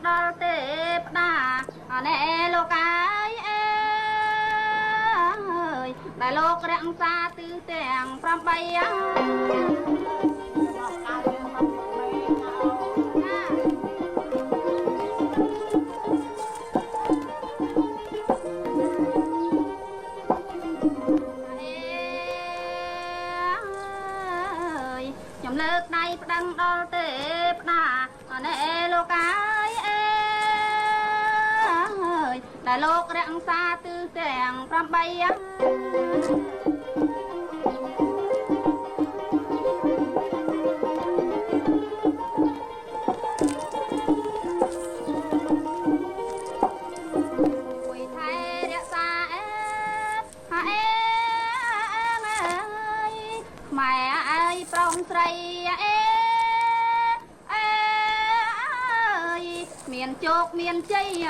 ដល់ទេពតាណែលោកអាយអើយដែលលោករក្សាទិសទាំងខ្ញុំលើកដៃប្តឹងដល់ទេពតាណែលោកអាយអើយដែលលោករក្សាទិសទាំង8ម៉ែអើយប្រុងស្រីអើយមានជោគមានជ័យ